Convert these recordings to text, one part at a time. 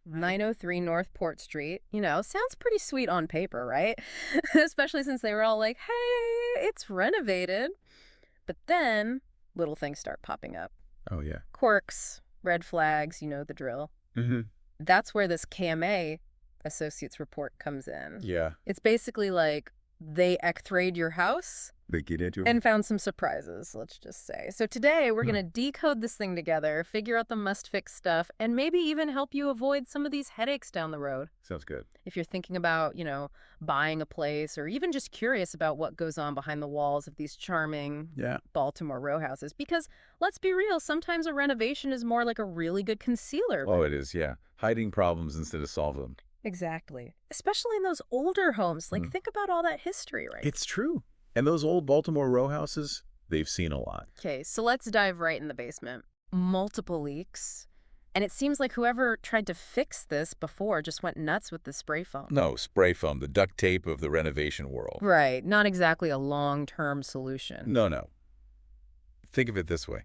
903 North Port Street. You know, sounds pretty sweet on paper, right? Especially since they were all like, hey, it's renovated. But then little things start popping up. Oh, yeah. Quirks, red flags, you know the drill. Mm-hmm. That's where this KMA Associates report comes in. Yeah. It's basically like they X-rayed your house They get into it. and found some surprises, let's just say. So today we're going to decode this thing together, figure out the must-fix stuff, and maybe even help you avoid some of these headaches down the road. Sounds good. If you're thinking about, buying a place or even just curious about what goes on behind the walls of these charming Baltimore row houses. Because let's be real, sometimes a renovation is more like a really good concealer. Oh, it is, yeah. Hiding problems instead of solving them. Exactly. Especially in those older homes. Like, think about all that history, right? It's true. And those old Baltimore row houses, they've seen a lot. Okay, so let's dive right in the basement. Multiple leaks. And it seems like whoever tried to fix this before just went nuts with the spray foam. No, spray foam, the duct tape of the renovation world. Right, not exactly a long-term solution. No. Think of it this way.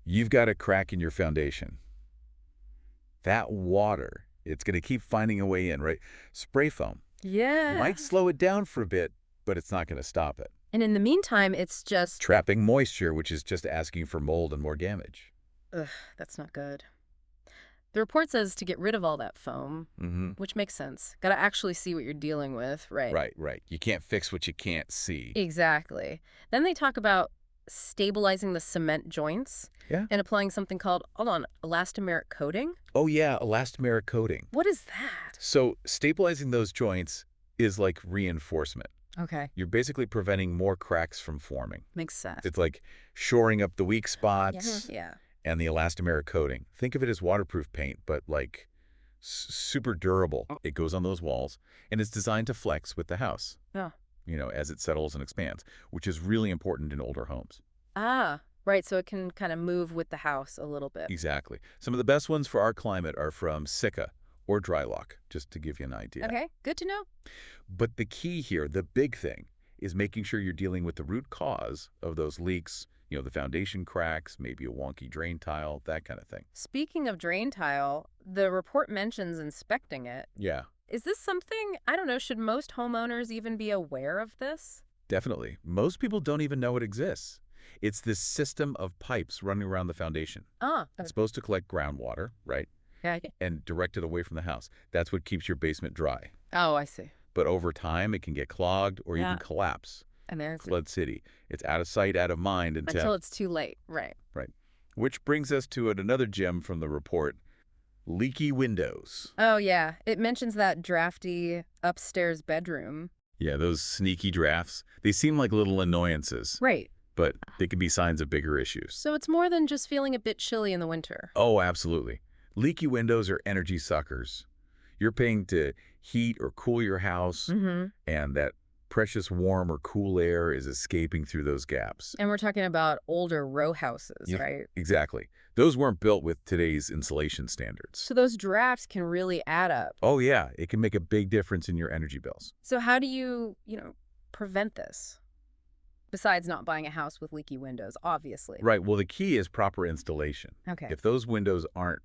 You've got a crack in your foundation. That water, it's going to keep finding a way in, right? Spray foam might slow it down for a bit, but it's not going to stop it. And in the meantime, it's just trapping moisture, which is just asking for mold and more damage. Ugh, that's not good. The report says to get rid of all that foam, which makes sense. Got to actually see what you're dealing with, right? Right. You can't fix what you can't see. Exactly. Then they talk about stabilizing the cement joints and applying something called, elastomeric coating. Oh, yeah, elastomeric coating. What is that? So stabilizing those joints is like reinforcement. Okay. You're basically preventing more cracks from forming. Makes sense. It's like shoring up the weak spots. Yeah. And the elastomeric coating. Think of it as waterproof paint, but like super durable. It goes on those walls, and it's designed to flex with the house. Yeah. As it settles and expands, which is really important in older homes. Ah, right. So it can kind of move with the house a little bit. Exactly. Some of the best ones for our climate are from Sika or Drylock, just to give you an idea. Okay, good to know. But the key here, the big thing, is making sure you're dealing with the root cause of those leaks. The foundation cracks, maybe a wonky drain tile, that kind of thing. Speaking of drain tile, the report mentions inspecting it. Yeah. Is this something, I don't know, should most homeowners even be aware of this? Definitely. Most people don't even know it exists. It's this system of pipes running around the foundation. It's supposed to collect groundwater, right? Yeah. And direct it away from the house. That's what keeps your basement dry. Oh, I see. But over time, it can get clogged or even collapse. And there's Flood City. It's out of sight, out of mind until it's too late. Right. Which brings us to another gem from the report. Leaky windows. Oh, yeah. It mentions that drafty upstairs bedroom. Yeah, those sneaky drafts. They seem like little annoyances. Right. But they can be signs of bigger issues. So it's more than just feeling a bit chilly in the winter. Oh, absolutely. Leaky windows are energy suckers. You're paying to heat or cool your house, and that precious warm or cool air is escaping through those gaps. And we're talking about older row houses, right? Exactly. Those weren't built with today's insulation standards. So those drafts can really add up. Oh, yeah. It can make a big difference in your energy bills. So how do you, prevent this? Besides not buying a house with leaky windows, obviously. Right. Well, the key is proper installation. Okay. If those windows aren't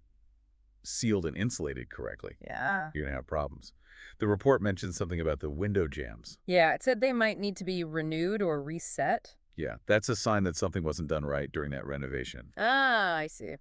sealed and insulated correctly, Yeah. you're going to have problems. The report mentioned something about the window jambs. Yeah, it said they might need to be renewed or reset. Yeah, that's a sign that something wasn't done right during that renovation. Ah, I see.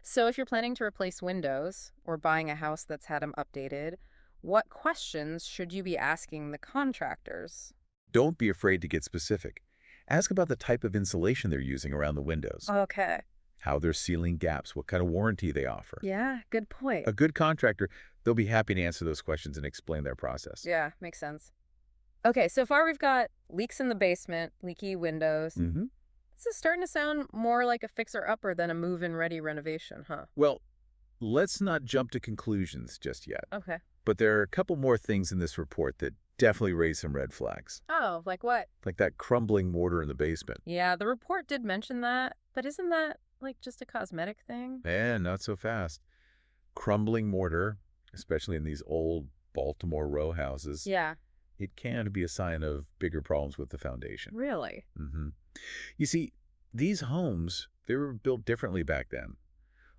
So if you're planning to replace windows or buying a house that's had them updated, what questions should you be asking the contractors? Don't be afraid to get specific. Ask about the type of insulation they're using around the windows. Okay. How they're sealing gaps, what kind of warranty they offer. Yeah, good point. A good contractor, they'll be happy to answer those questions and explain their process. Yeah, makes sense. Okay, so far we've got leaks in the basement, leaky windows. This is starting to sound more like a fixer-upper than a move-in ready renovation, huh? Well, let's not jump to conclusions just yet. Okay. But there are a couple more things in this report that definitely raise some red flags. Oh, like what? Like that crumbling mortar in the basement. Yeah, the report did mention that, but isn't that like just a cosmetic thing? Not so fast. Crumbling mortar, especially in these old Baltimore row houses. Yeah. It can be a sign of bigger problems with the foundation. Really? You see, these homes, they were built differently back then.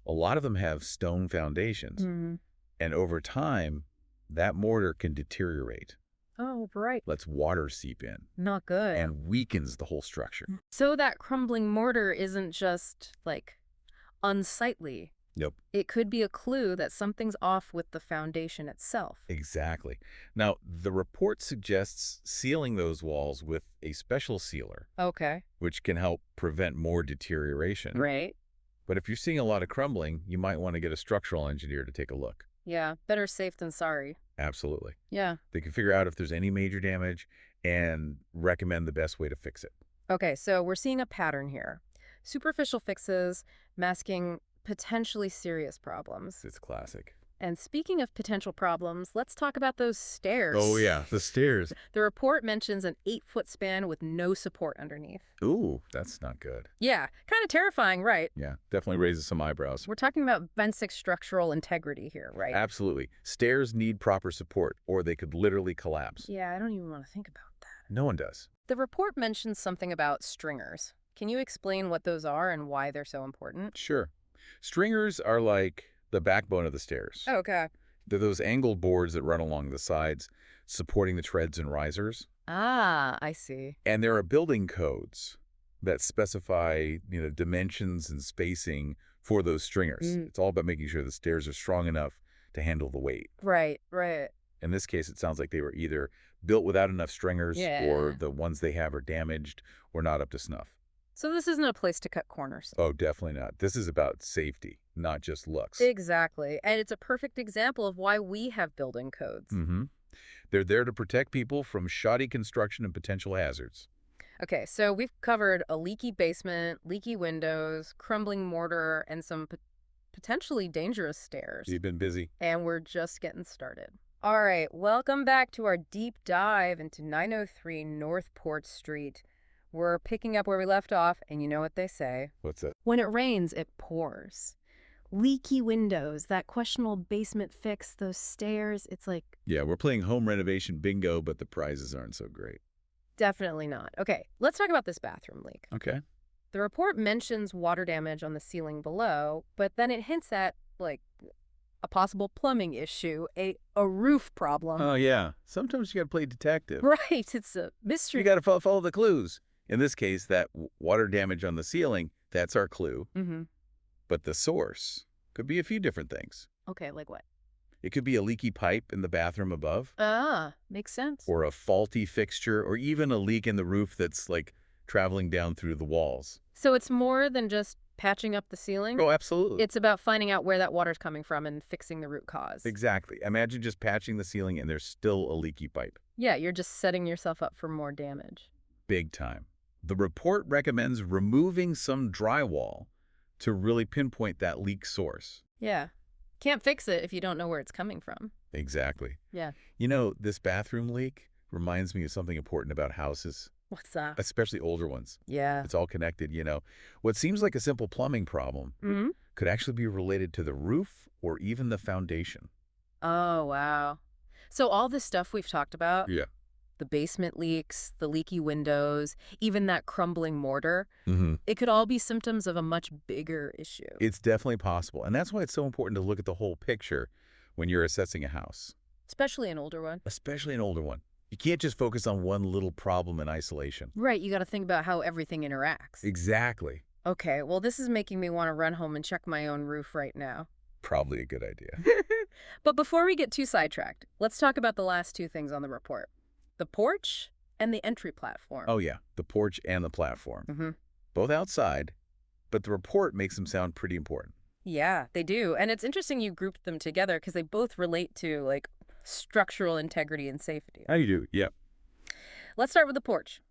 A lot of them have stone foundations, Hmm. and over time, that mortar can deteriorate, Oh, right. lets water seep in, Not good. and weakens the whole structure. So that crumbling mortar isn't just, like, unsightly. Yep. It could be a clue that something's off with the foundation itself. Exactly. Now, the report suggests sealing those walls with a special sealer, Okay. which can help prevent more deterioration. Right. But if you're seeing a lot of crumbling, you might want to get a structural engineer to take a look. Yeah, better safe than sorry. Absolutely. Yeah. They can figure out if there's any major damage and recommend the best way to fix it. Okay, so we're seeing a pattern here. Superficial fixes masking potentially serious problems. It's classic. And speaking of potential problems, let's talk about those stairs. Oh, yeah, the stairs. The report mentions an 8-foot span with no support underneath. Ooh, that's not good. Yeah, kind of terrifying, right? Yeah, definitely raises some eyebrows. We're talking about basic structural integrity here, right? Absolutely. Stairs need proper support, or they could literally collapse. Yeah, I don't even want to think about that. No one does. The report mentions something about stringers. Can you explain what those are and why they're so important? Sure. Stringers are like the backbone of the stairs. Okay. They're those angled boards that run along the sides, supporting the treads and risers. Ah, I see. And there are building codes that specify, dimensions and spacing for those stringers. It's all about making sure the stairs are strong enough to handle the weight. Right, right. In this case, it sounds like they were either built without enough stringers Yeah. or the ones they have are damaged or not up to snuff. So this isn't a place to cut corners. Oh, definitely not. This is about safety, not just looks. Exactly. And it's a perfect example of why we have building codes. Mm-hmm. They're there to protect people from shoddy construction and potential hazards. Okay, so we've covered a leaky basement, leaky windows, crumbling mortar, and some potentially dangerous stairs. You've been busy. And we're just getting started. All right, welcome back to our deep dive into 903 North Port Street. We're picking up where we left off, and you know what they say. What's that? When it rains, it pours. Leaky windows, that questionable basement fix, those stairs, it's like... Yeah, we're playing home renovation bingo, but the prizes aren't so great. Definitely not. Okay, let's talk about this bathroom leak. Okay. The report mentions water damage on the ceiling below, but then it hints at, like, a possible plumbing issue, a roof problem. Oh, yeah. Sometimes you got to play detective. Right, it's a mystery. You got to follow the clues. In this case, that water damage on the ceiling, that's our clue. Mm-hmm. But the source could be a few different things. Okay, like what? It could be a leaky pipe in the bathroom above. Ah, makes sense. Or a faulty fixture, or even a leak in the roof that's, like, traveling down through the walls. So it's more than just patching up the ceiling? Oh, absolutely. It's about finding out where that water's coming from and fixing the root cause. Exactly. Imagine just patching the ceiling and there's still a leaky pipe. Yeah, you're just setting yourself up for more damage. Big time. The report recommends removing some drywall to really pinpoint that leak source. Yeah. Can't fix it if you don't know where it's coming from. Exactly. Yeah. This bathroom leak reminds me of something important about houses, What's that? especially older ones. Yeah. It's all connected, What seems like a simple plumbing problem Mm-hmm. could actually be related to the roof or even the foundation. Oh, wow. So all this stuff we've talked about, Yeah. the basement leaks, the leaky windows, even that crumbling mortar, Mm-hmm. it could all be symptoms of a much bigger issue. It's definitely possible. And that's why it's so important to look at the whole picture when you're assessing a house. Especially an older one. Especially an older one. You can't just focus on one little problem in isolation. Right, you got to think about how everything interacts. Exactly. Okay, well, this is making me want to run home and check my own roof right now. Probably a good idea. But before we get too sidetracked, let's talk about the last two things on the report. The porch and the entry platform. Oh, yeah. The porch and the platform. Mm-hmm. Both outside, but the report makes them sound pretty important. Yeah, they do. And it's interesting you grouped them together because they both relate to, like, structural integrity and safety. How do you do? Yeah. Let's start with the porch.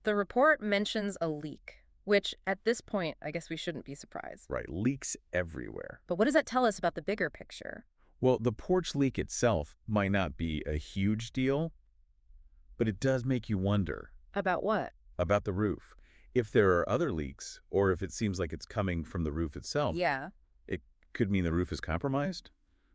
The report mentions a leak, which at this point, I guess we shouldn't be surprised. Right. Leaks everywhere. But what does that tell us about the bigger picture? Well, the porch leak itself might not be a huge deal, but it does make you wonder. About what? About the roof. If there are other leaks, or if it seems like it's coming from the roof itself, Yeah. it could mean the roof is compromised,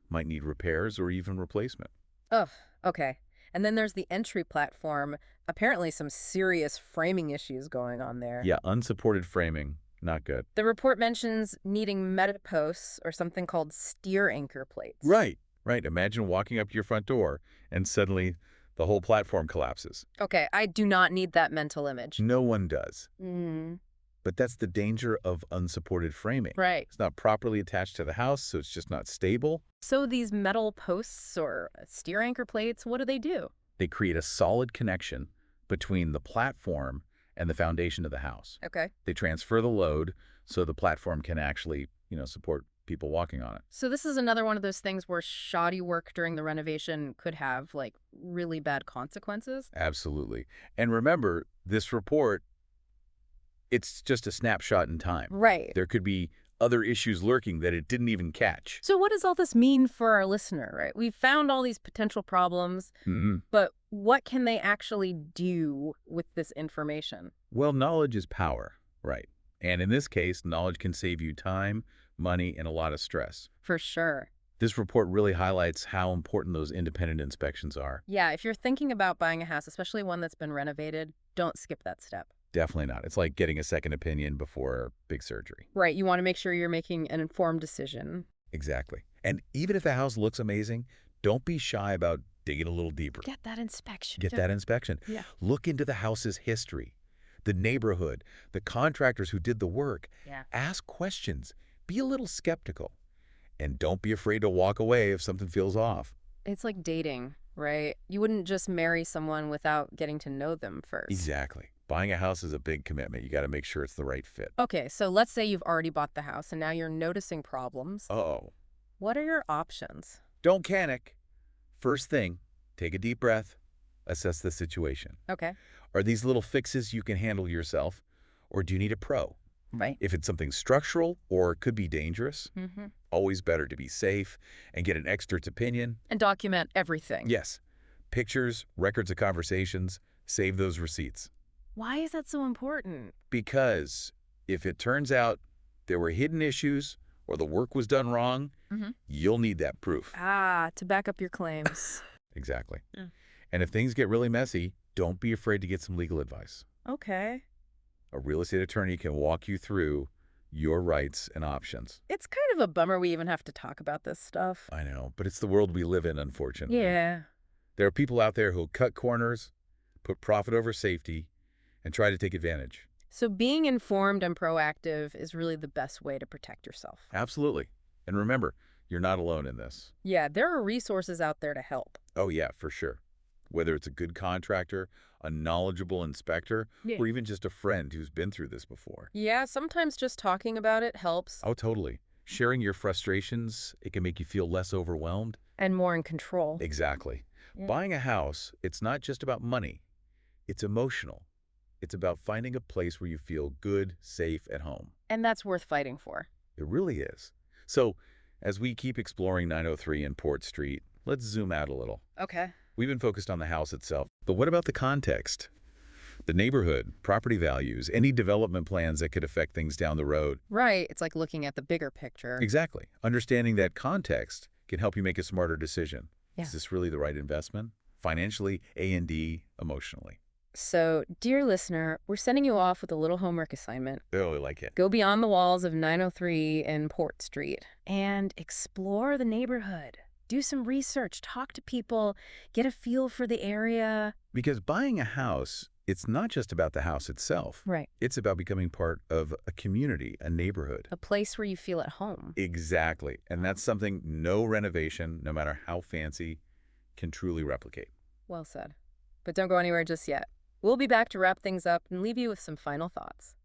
might need repairs or even replacement. Ugh, okay. And then there's the entry platform. Apparently some serious framing issues going on there. Yeah, unsupported framing, Not good. The report mentions needing meta posts or something called steer anchor plates. Right. Right. Imagine walking up to your front door and suddenly the whole platform collapses. Okay, I do not need that mental image. No one does. Mm, But that's the danger of unsupported framing. right. It's not properly attached to the house, so it's just not stable. So these metal posts or steer anchor plates, what do? They create a solid connection between the platform and the foundation of the house. Okay. They transfer the load so the platform can actually, support people walking on it. So this is another one of those things where shoddy work during the renovation could have, like, really bad consequences? Absolutely. And remember, this report, it's just a snapshot in time. Right. There could be other issues lurking that it didn't even catch. So what does all this mean for our listener, right? We've found all these potential problems, but what can they actually do with this information? Well, knowledge is power, right? And in this case, knowledge can save you time, money, and a lot of stress. For sure. This report really highlights how important those independent inspections are. Yeah, if you're thinking about buying a house, especially one that's been renovated, don't skip that step. Definitely not. It's like getting a second opinion before big surgery. Right, you want to make sure you're making an informed decision. Exactly. And even if the house looks amazing, don't be shy about digging a little deeper. Get that inspection. Get that inspection. Yeah. Look into the house's history, the neighborhood, the contractors who did the work. Yeah. Ask questions. Be a little skeptical. And don't be afraid to walk away if something feels off. It's like dating, right? You wouldn't just marry someone without getting to know them first. Exactly. Buying a house is a big commitment. You got to make sure it's the right fit. Okay, so let's say you've already bought the house and now you're noticing problems. Uh-oh. What are your options? Don't panic. First thing, take a deep breath. Assess the situation. Okay. Are these little fixes you can handle yourself, or do you need a pro? Right. If it's something structural or could be dangerous, always better to be safe and get an expert's opinion. And document everything. Yes. Pictures, records of conversations, save those receipts. Why is that so important? Because if it turns out there were hidden issues or the work was done wrong, you'll need that proof. Ah, to back up your claims. Exactly. Yeah. And if things get really messy, don't be afraid to get some legal advice. Okay. A real estate attorney can walk you through your rights and options. It's kind of a bummer we even have to talk about this stuff. I know, but it's the world we live in, unfortunately. Yeah. There are people out there who'll cut corners, put profit over safety, and try to take advantage. So being informed and proactive is really the best way to protect yourself. Absolutely. And remember, you're not alone in this. Yeah, there are resources out there to help. Oh, yeah, for sure. Whether it's a good contractor, a knowledgeable inspector, or even just a friend who's been through this before. Yeah, sometimes just talking about it helps. Oh, totally. Sharing your frustrations, it can make you feel less overwhelmed. And more in control. Exactly. Yeah. Buying a house, it's not just about money. It's emotional. It's about finding a place where you feel good, safe, at home. And that's worth fighting for. It really is. So, as we keep exploring 903 and Port Street, let's zoom out a little. Okay. We've been focused on the house itself, but what about the context? The neighborhood, property values, any development plans that could affect things down the road. Right. It's like looking at the bigger picture. Exactly. Understanding that context can help you make a smarter decision. Yeah. Is this really the right investment? Financially, A&D, emotionally. So, dear listener, we're sending you off with a little homework assignment. Oh, I like it. Go beyond the walls of 903 and Port Street and explore the neighborhood. Do some research, talk to people, get a feel for the area. Because buying a house, it's not just about the house itself. Right. It's about becoming part of a community, a neighborhood. A place where you feel at home. Exactly. And that's something no renovation, no matter how fancy, can truly replicate. Well said. But don't go anywhere just yet. We'll be back to wrap things up and leave you with some final thoughts.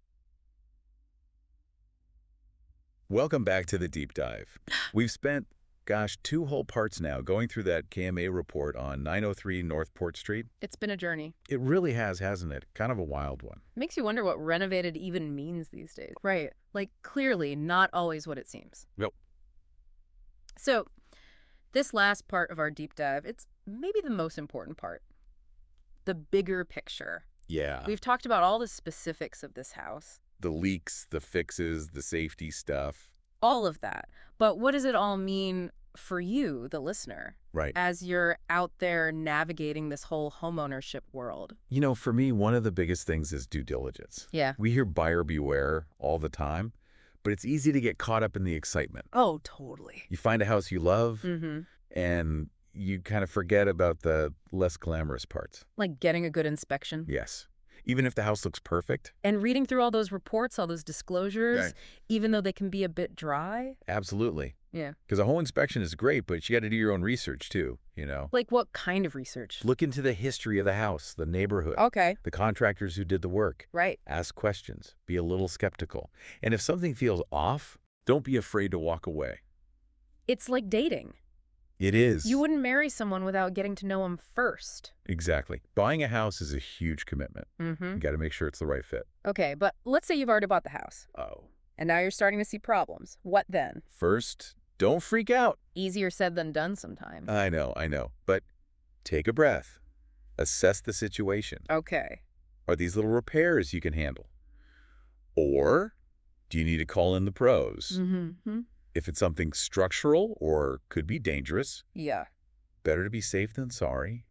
Welcome back to the deep dive. We've spent, 2 whole parts now going through that KMA report on 903 North Port Street. It's been a journey. It really has, hasn't it? Kind of a wild one. Makes you wonder what renovated even means these days. Right. Like, clearly not always what it seems. Yep. So, this last part of our deep dive, it's maybe the most important part. The bigger picture. Yeah. We've talked about all the specifics of this house. The leaks, the fixes, the safety stuff. All of that. But what does it all mean for you, the listener, Right. as you're out there navigating this whole homeownership world? For me, one of the biggest things is due diligence. Yeah. We hear buyer beware all the time, but it's easy to get caught up in the excitement. Oh, totally. You find a house you love, Mm-hmm. and you kind of forget about the less glamorous parts. Like getting a good inspection. Yes. Even if the house looks perfect. And reading through all those reports, all those disclosures, Right. even though they can be a bit dry. Absolutely. Yeah. Because a home inspection is great, but you got to do your own research too, Like what kind of research? Look into the history of the house, the neighborhood, Okay. the contractors who did the work. Right. Ask questions. Be a little skeptical. And if something feels off, don't be afraid to walk away. It's like dating. It is. You wouldn't marry someone without getting to know them first. Exactly. Buying a house is a huge commitment. Mm-hmm. You got to make sure it's the right fit. Okay, but let's say you've already bought the house, Oh. and now you're starting to see problems. What then? First, don't freak out. Easier said than done sometimes. I know. But take a breath. Assess the situation. Okay. Are these little repairs you can handle? Or do you need to call in the pros? Mm-hmm. If it's something structural or could be dangerous, Yeah. better to be safe than sorry.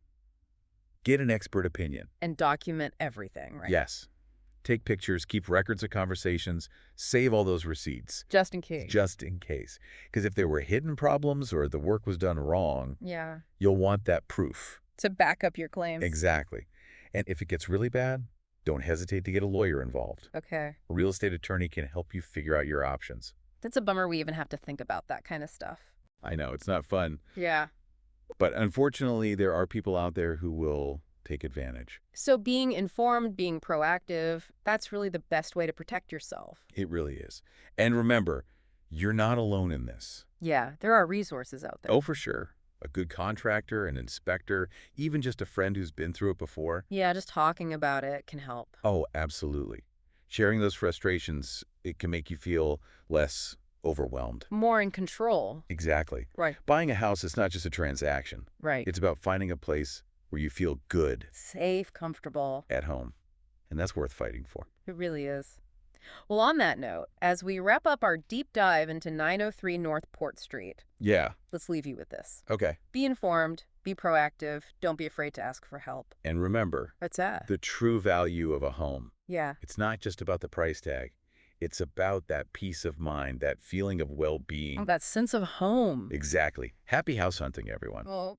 Get an expert opinion. And document everything, right? Yes. Take pictures, keep records of conversations, save all those receipts. Just in case. Just in case. Because if there were hidden problems or the work was done wrong, Yeah. you'll want that proof. To back up your claims. Exactly. And if it gets really bad, don't hesitate to get a lawyer involved. Okay. A real estate attorney can help you figure out your options. That's a bummer we even have to think about that kind of stuff. I know, it's not fun. Yeah. But unfortunately, there are people out there who will take advantage. So being informed, being proactive, that's really the best way to protect yourself. It really is. And remember, you're not alone in this. Yeah, there are resources out there. Oh, for sure. A good contractor, an inspector, even just a friend who's been through it before. Yeah, just talking about it can help. Oh, absolutely. Sharing those frustrations, it can make you feel less overwhelmed. More in control. Exactly. Right. Buying a house is not just a transaction. Right. It's about finding a place where you feel good Safe, comfortable. at home. And that's worth fighting for. It really is. Well, on that note, as we wrap up our deep dive into 903 North Port Street, Yeah. let's leave you with this. Okay. Be informed, be proactive, don't be afraid to ask for help. And remember, What's that? the true value of a home. Yeah. It's not just about the price tag. It's about that peace of mind, that feeling of well-being. Oh, that sense of home. Exactly. Happy house hunting, everyone. Oh,